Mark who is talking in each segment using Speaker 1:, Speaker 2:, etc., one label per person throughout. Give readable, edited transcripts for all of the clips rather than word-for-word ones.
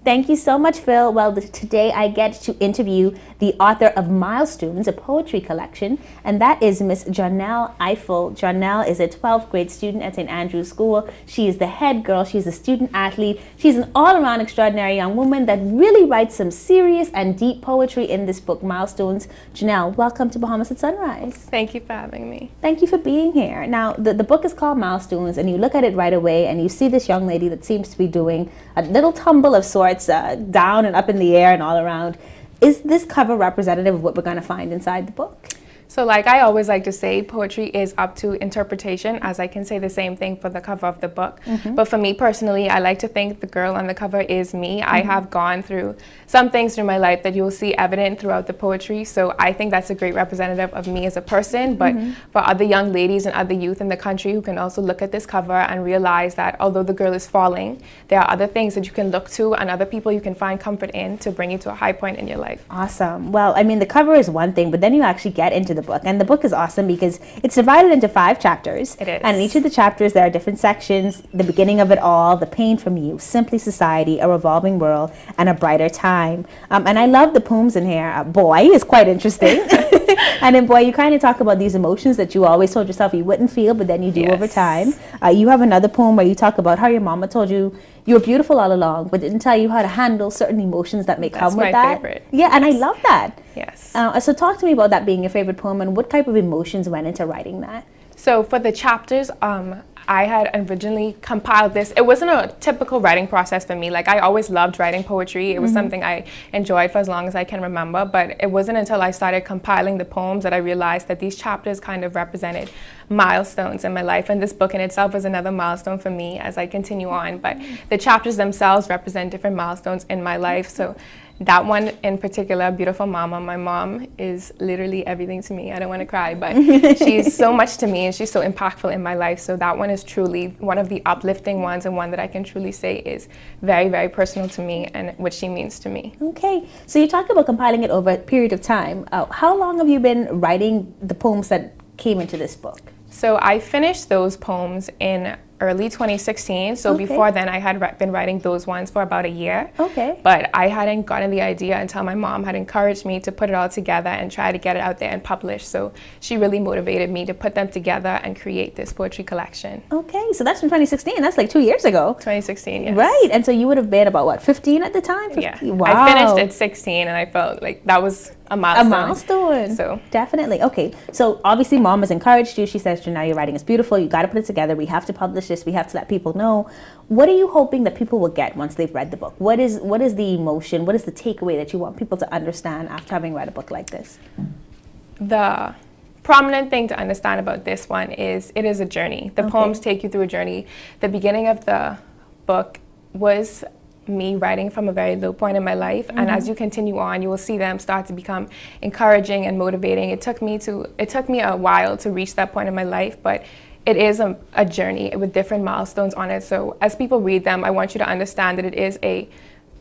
Speaker 1: Thank you so much, Phil. Well, today I get to interview the author of Milestones, a poetry collection, and that is Miss Geonelle Ifill. Janelle is a 12th grade student at St. Andrew's School. She is the head girl. She's a student athlete. She's an all-around extraordinary young woman that really writes some serious and deep poetry in this book, Milestones. Janelle, welcome to Bahamas at Sunrise.
Speaker 2: Thank you for having me.
Speaker 1: Thank you for being here. Now, the book is called Milestones, and you look at it right away, and you see this young lady that seems to be doing a little tumble of sorts, down and up in the air and all around. Is this cover representative of what we're going to find inside the book?
Speaker 2: So like I always like to say, poetry is up to interpretation, as I can say the same thing for the cover of the book. But for me personally, I like to think the girl on the cover is me. I have gone through some things through my life that you'll see evident throughout the poetry. So I think that's a great representative of me as a person. But for other young ladies and other youth in the country who can also look at this cover and realize that although the girl is falling, there are other things that you can look to and other people you can find comfort in to bring you to a high point in your life.
Speaker 1: Awesome. Well, I mean, the cover is one thing, but then you actually get into the book, and the book is awesome because it's divided into 5 chapters.
Speaker 2: It is.
Speaker 1: And in each of the chapters there are different sections: the beginning of it all, the pain from you, simply society, a revolving world, and a brighter time. And I love the poems in here. Boy is quite interesting. And then, boy, you kind of talk about these emotions that you always told yourself you wouldn't feel, but then you do over time. You have another poem where you talk about how your mama told you you were beautiful all along, but didn't tell you how to handle certain emotions that may come with that.
Speaker 2: That's my favorite.
Speaker 1: Yeah, and I love that.
Speaker 2: Yes.
Speaker 1: So talk to me about that being your favorite poem, and what type of emotions went into writing that?
Speaker 2: So for the chapters, I had originally compiled this. It wasn't a typical writing process for me. Like, I always loved writing poetry. It was something I enjoyed for as long as I can remember, but it wasn't until I started compiling the poems that I realized that these chapters kind of represented milestones in my life, and this book in itself is another milestone for me as I continue on. But the chapters themselves represent different milestones in my life. So that one in particular, Beautiful Mama, my mom is literally everything to me. I don't want to cry, but she's so much to me and she's so impactful in my life. So that one is truly one of the uplifting ones, and one that I can truly say is very, very personal to me and what she means to me.
Speaker 1: Okay, so you talk about compiling it over a period of time. How long have you been writing the poems that came into this book?
Speaker 2: So I finished those poems in early 2016. So before then, I had been writing those ones for about a year.
Speaker 1: Okay.
Speaker 2: But I hadn't gotten the idea until my mom had encouraged me to put it all together and try to get it out there and publish. So she really motivated me to put them together and create this poetry collection.
Speaker 1: Okay, so that's from 2016. That's like 2 years ago.
Speaker 2: 2016, yes.
Speaker 1: Right, and so you would have been about, what, 15 at the time? 50?
Speaker 2: Yeah.
Speaker 1: Wow.
Speaker 2: I finished at 16 and I felt like that was a milestone.
Speaker 1: A milestone.
Speaker 2: So
Speaker 1: definitely. Okay, so obviously mom has encouraged you. She says, Janelle, your writing is beautiful. You got to put it together. We have to publish this. We have to let people know. What are you hoping that people will get once they've read the book? What is the emotion? What is the takeaway that you want people to understand after having read a book like this?
Speaker 2: The prominent thing to understand about this one is it is a journey. The poems take you through a journey. The beginning of the book was me writing from a very low point in my life, and as you continue on, you will see them start to become encouraging and motivating. It took me a while to reach that point in my life, but it is a journey with different milestones on it. So as people read them, I want you to understand that it is a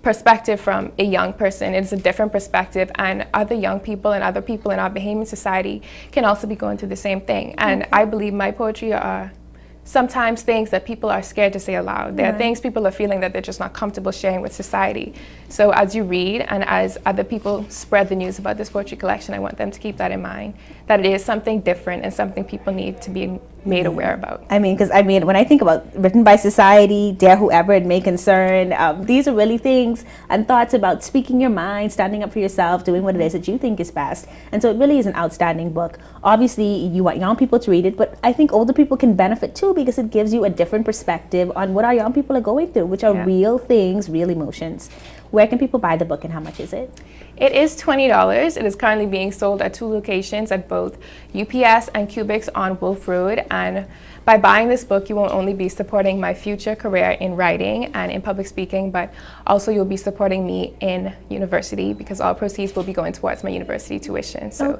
Speaker 2: perspective from a young person. It's a different perspective, and other young people and other people in our Bahamian society can also be going through the same thing. And I believe my poetry are sometimes things that people are scared to say aloud. There are things people are feeling that they're just not comfortable sharing with society. So as you read and as other people spread the news about this poetry collection, I want them to keep that in mind, that it is something different and something people need to be made aware about.
Speaker 1: I mean, because when I think about written by society, dare whoever it may concern, these are really things and thoughts about speaking your mind, standing up for yourself, doing what it is that you think is best. And so it really is an outstanding book. Obviously, you want young people to read it, but I think older people can benefit too, because it gives you a different perspective on what our young people are going through, which are real things, real emotions. Where can people buy the book, and how much is it?
Speaker 2: It is $20. It is currently being sold at 2 locations at both UPS and Cubics on Wolf Road. And by buying this book, you won't only be supporting my future career in writing and in public speaking, but also you'll be supporting me in university, because all proceeds will be going towards my university tuition. So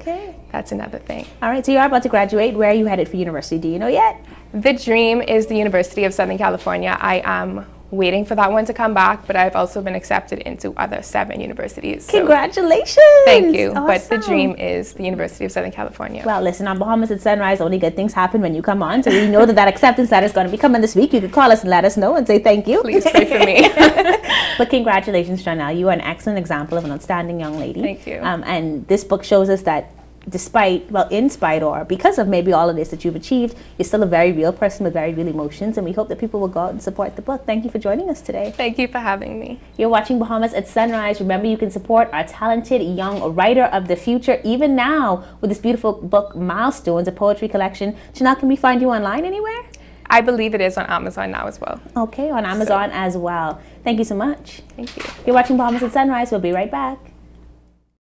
Speaker 2: that's another thing.
Speaker 1: All right, so you are about to graduate. Where are you headed for university? Do you know yet?
Speaker 2: The dream is the University of Southern California. I am waiting for that one to come back, but I've also been accepted into other 7 universities. So
Speaker 1: congratulations!
Speaker 2: Thank you.
Speaker 1: Awesome.
Speaker 2: But the dream is the University of Southern California.
Speaker 1: Well, listen, on Bahamas at Sunrise, only good things happen when you come on. So we know that acceptance letter is going to be coming this week. You could call us and let us know and say thank you.
Speaker 2: Please pray for me.
Speaker 1: But congratulations, Janelle. You are an excellent example of an outstanding young lady.
Speaker 2: Thank you.
Speaker 1: And this book shows us that despite, well, in spite or because of maybe all of this that you've achieved, you're still a very real person with very real emotions, and we hope that people will go out and support the book. Thank you for joining us today.
Speaker 2: Thank you for having me.
Speaker 1: You're watching Bahamas at Sunrise. Remember, you can support our talented young writer of the future even now with this beautiful book, Milestones, a poetry collection. Janelle, can we find you online anywhere?
Speaker 2: I believe it is on Amazon now as well.
Speaker 1: Okay, on Amazon as well. Thank you so much.
Speaker 2: Thank you.
Speaker 1: You're watching Bahamas at Sunrise. We'll be right back.